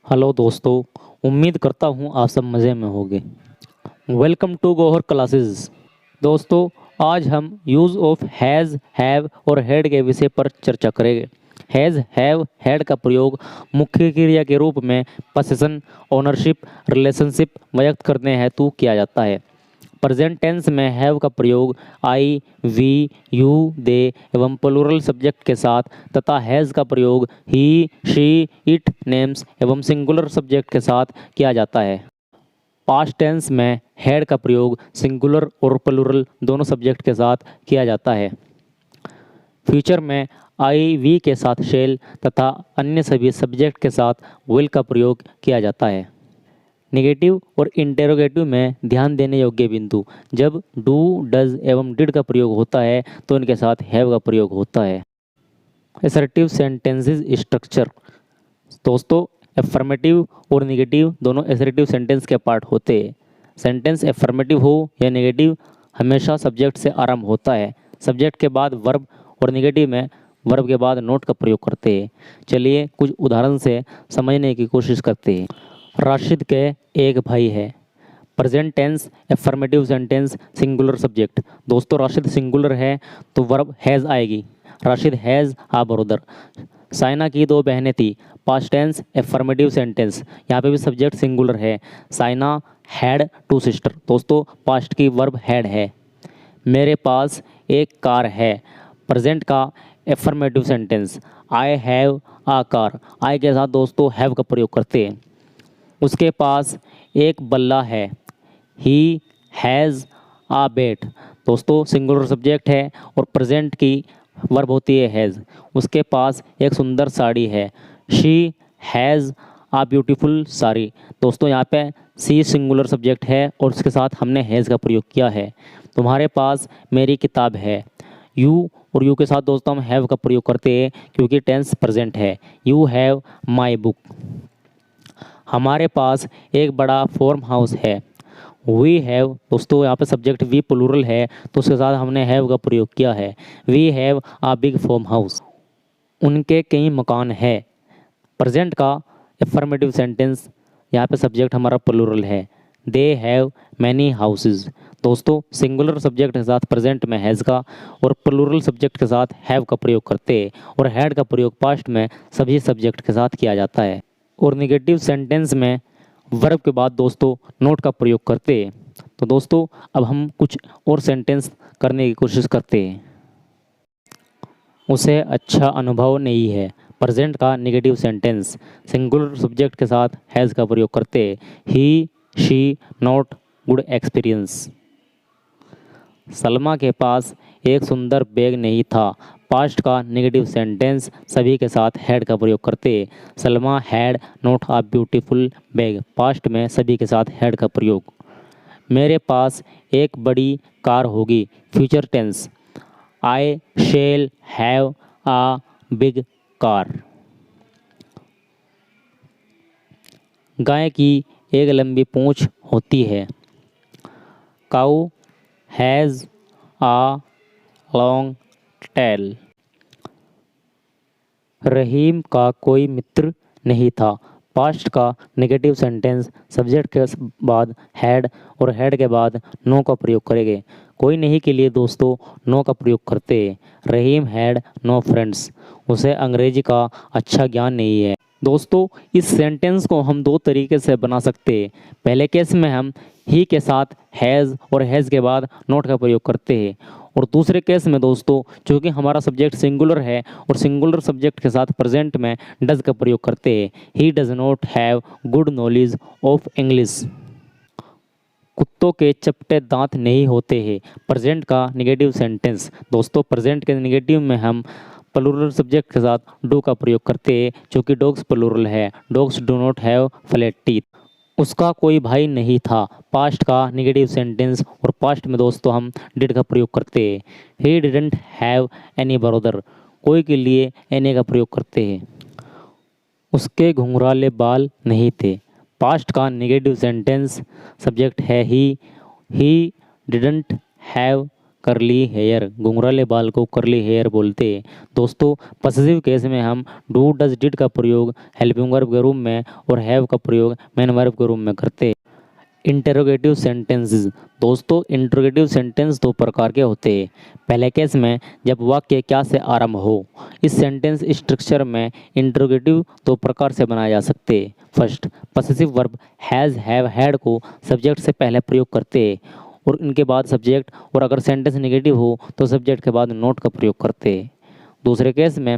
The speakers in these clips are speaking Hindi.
हेलो दोस्तों, उम्मीद करता हूँ आप सब मज़े में होंगे। Welcome to Gohar classes. दोस्तों, आज हम यूज़ ऑफ हैज़, हैव और हैड के विषय पर चर्चा करेंगे। हैज़, हैव, हैड का प्रयोग मुख्य क्रिया के रूप में पोसेसन, ओनरशिप, रिलेशनशिप व्यक्त करने हेतु किया जाता है। प्रेजेंट टेंस में हैव का प्रयोग आई, वी, यू, दे एवं प्लूरल सब्जेक्ट के साथ तथा हैज़ का प्रयोग ही, शी, इट, नेम्स एवं सिंगुलर सब्जेक्ट के साथ किया जाता है। पास्ट टेंस में हैड का प्रयोग सिंगुलर और प्लूरल दोनों सब्जेक्ट के साथ किया जाता है। फ्यूचर में आई, वी के साथ शेल तथा अन्य सभी सब्जेक्ट के साथ विल का प्रयोग किया जाता है। नेगेटिव और इंटेरोगेटिव में ध्यान देने योग्य बिंदु। जब डू, डज एवं डिड का प्रयोग होता है तो इनके साथ हैव का प्रयोग होता है। Assertive sentences structure. दोस्तों, एफर्मेटिव और नेगेटिव दोनों असर्टिव सेंटेंस के पार्ट होते हैं। सेंटेंस एफर्मेटिव हो या नेगेटिव हमेशा सब्जेक्ट से आरंभ होता है। सब्जेक्ट के बाद वर्ब और नेगेटिव में वर्ब के बाद नोट का प्रयोग करते हैं। चलिए कुछ उदाहरण से समझने की कोशिश करते हैं। राशिद के एक भाई है। Present tense affirmative sentence singular subject. दोस्तों, राशिद सिंगुलर है तो वर्ब हैज़ आएगी। Rashid has a brother. Saina की दो बहनें थी। पास्ट टेंस एफर्मेटिव सेंटेंस, यहाँ पे भी सब्जेक्ट सिंगुलर है। Saina had two sister. दोस्तों, पास्ट की वर्ब हैड है। मेरे पास एक कार है। प्रेजेंट का affirmative sentence I have a car. I के साथ दोस्तों हैव का प्रयोग करते हैं। उसके पास एक बल्ला है। He has a bat. दोस्तों, सिंगुलर सब्जेक्ट है और प्रेजेंट की वर्ब होती है हैज़। उसके पास एक सुंदर साड़ी है। She has a beautiful sari. दोस्तों, यहाँ पे सी सिंगुलर सब्जेक्ट है और उसके साथ हमने हैज़ का प्रयोग किया है। तुम्हारे पास मेरी किताब है। यू और यू के साथ दोस्तों हम हैव का प्रयोग करते हैं क्योंकि टेंस प्रेजेंट है। You have my book. हमारे पास एक बड़ा फार्म हाउस है। We have. दोस्तों, यहाँ पे सब्जेक्ट वी प्लूरल है तो उसके साथ हमने हैव का प्रयोग किया है। We have a big farm house. उनके कई मकान है। प्रेजेंट का एफर्मेटिव सेंटेंस, यहाँ पे सब्जेक्ट हमारा प्लूरल है। They have many houses. दोस्तों, सिंगुलर सब्जेक्ट के साथ प्रेजेंट में हैज़ का और प्लूरल सब्जेक्ट के साथ हैव का प्रयोग करते हैं और हैड का प्रयोग पास्ट में सभी सब्जेक्ट के साथ किया जाता है। और नेगेटिव सेंटेंस में वर्ब के बाद दोस्तों नोट का प्रयोग करते हैं। तो दोस्तों, अब हम कुछ और सेंटेंस करने की कोशिश करते हैं। उसे अच्छा अनुभव नहीं है। प्रेजेंट का नेगेटिव सेंटेंस सिंगुलर सब्जेक्ट के साथ हैज़ का प्रयोग करते हैं। He, she not good experience. Salma के पास एक सुंदर बैग नहीं था। पास्ट का नेगेटिव सेंटेंस सभी के साथ हैड का प्रयोग करते हैं। Salma had not a beautiful bag. Past में सभी के साथ हैड का प्रयोग। मेरे पास एक बड़ी कार होगी। Future tense I shall have a big car. गाय की एक लंबी पूंछ होती है। Cow has a long tail. Rahim का कोई मित्र नहीं था। पास्ट का नेगेटिव सेंटेंस सब्जेक्ट के बाद हैड और हैड के बाद नो का प्रयोग करेंगे। कोई नहीं के लिए दोस्तों नो का प्रयोग करते हैं। रहीम हैड नो फ्रेंड्स। उसे अंग्रेजी का अच्छा ज्ञान नहीं है। दोस्तों, इस सेंटेंस को हम दो तरीके से बना सकते हैं। पहले केस में हम ही के साथ हैज़ और हैज़ के बाद नोट का प्रयोग करते हैं और दूसरे केस में दोस्तों चूँकि हमारा सब्जेक्ट सिंगुलर है और सिंगुलर सब्जेक्ट के साथ प्रेजेंट में डज का प्रयोग करते हैं। He does not have good knowledge of English. कुत्तों के चपटे दांत नहीं होते हैं। प्रेजेंट का नेगेटिव सेंटेंस दोस्तों प्रेजेंट के नेगेटिव में हम प्लूरल सब्जेक्ट के साथ डू का प्रयोग करते हैं क्योंकि डॉग्स प्लूरल है। Dogs do not have flat teeth. उसका कोई भाई नहीं था। पास्ट का नेगेटिव सेंटेंस और पास्ट में दोस्तों हम डिड का प्रयोग करते हैं। ही डिडंट हैव एनी ब्रदर। कोई के लिए एनी का प्रयोग करते हैं। उसके घुंघराले बाल नहीं थे। पास्ट का नेगेटिव सेंटेंस सब्जेक्ट है he didn't have curly hair, घुंघराले बाल को करली हेयर बोलते हैं। दोस्तों पॉसेसिव केस में हम डू डज डिड का प्रयोग हेल्पिंग वर्ब के रूप में और हैव का प्रयोग मेन वर्ब के रूप में करते हैं। Interrogative sentences. दोस्तों इंटरोगेटिव सेंटेंस दो प्रकार के होते हैं। पहले केस में जब वाक्य क्या से आरंभ हो। इस सेंटेंस स्ट्रक्चर में इंटरोगेटिव दो प्रकार से बनाए जा सकते हैं। First, possessive verb has have had को सब्जेक्ट से पहले प्रयोग करते हैं और इनके बाद सब्जेक्ट, और अगर सेंटेंस नेगेटिव हो तो सब्जेक्ट के बाद नोट का प्रयोग करते हैं। दूसरे केस में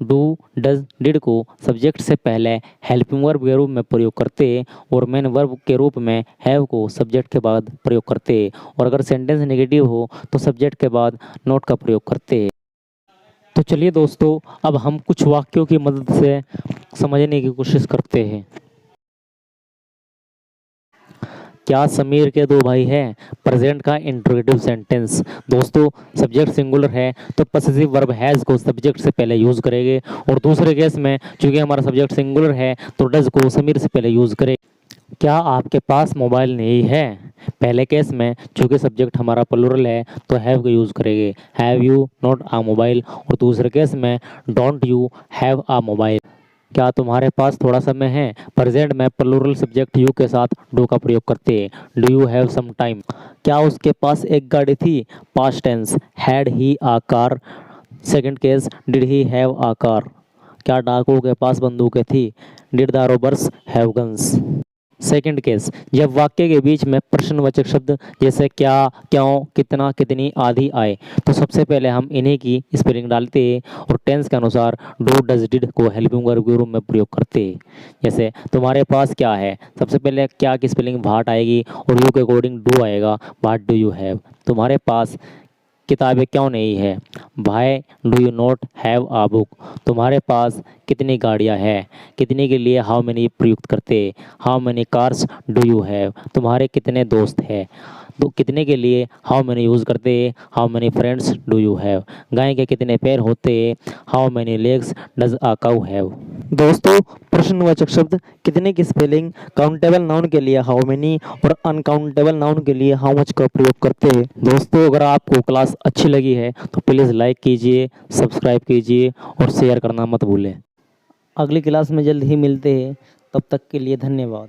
डू डज डिड को सब्जेक्ट से पहले हेल्पिंग वर्ब के रूप में प्रयोग करते हैं और मेन वर्ब के रूप में हैव को सब्जेक्ट के बाद प्रयोग करते हैं, और अगर सेंटेंस नेगेटिव हो तो सब्जेक्ट के बाद नोट का प्रयोग करते हैं। तो चलिए दोस्तों अब हम कुछ वाक्यों की मदद से समझने की कोशिश करते हैं। क्या समीर के दो भाई हैं? प्रेजेंट का इंट्रोगेटिव सेंटेंस। दोस्तों सब्जेक्ट सिंगुलर है तो पॉसेसिव वर्ब हैज़ को सब्जेक्ट से पहले यूज़ करेंगे, और दूसरे केस में चूंकि हमारा सब्जेक्ट सिंगुलर है तो डज को समीर से पहले यूज़ करेंगे। क्या आपके पास मोबाइल नहीं है? पहले केस में चूंकि सब्जेक्ट हमारा प्लूरल है तो हैव का यूज़ करेंगे, have you not a mobile, और दूसरे केस में don't you have a mobile. क्या तुम्हारे पास थोड़ा समय है? प्रेजेंट में प्लूरल सब्जेक्ट यू के साथ डू का प्रयोग करते हैं, do you have some time. क्या उसके पास एक गाड़ी थी? Past tense, had he a car. Second case, did he have a car. क्या डाकुओं के पास बंदूकें थी? Did the robbers have guns. Second case, जब वाक्य के बीच में प्रश्नवाचक शब्द जैसे क्या, क्यों, कितना, कितनी आदि आए तो सबसे पहले हम इन्हीं की स्पेलिंग डालते हैं और टेंस के अनुसार डू डज डिड को हेल्पिंग वर्ब के रूप में प्रयोग करते हैं। जैसे तुम्हारे पास क्या है, सबसे पहले क्या की स्पेलिंग भाट आएगी और यू के अकॉर्डिंग डू आएगा, भाट डू यू हैव। तुम्हारे पास किताबें क्यों नहीं है? भाई do you not have a book. तुम्हारे पास कितनी गाड़ियां हैं? कितनी के लिए हाउ मेनी प्रयुक्त करते, how many cars do you have. तुम्हारे कितने दोस्त हैं? तो कितने के लिए हाउ मेनी यूज़ करते, how many friends do you have. गाय के कितने पैर होते, how many legs does a cow have. दोस्तों प्रश्नवाचक शब्द कितने की स्पेलिंग काउंटेबल नाउन के लिए हाउ मेनी और अनकाउंटेबल नाउन के लिए हाउ मच का प्रयोग करते हैं। दोस्तों अगर आपको क्लास अच्छी लगी है तो प्लीज़ लाइक कीजिए, सब्सक्राइब कीजिए और शेयर करना मत भूलें। अगली क्लास में जल्द ही मिलते हैं, तब तक के लिए धन्यवाद।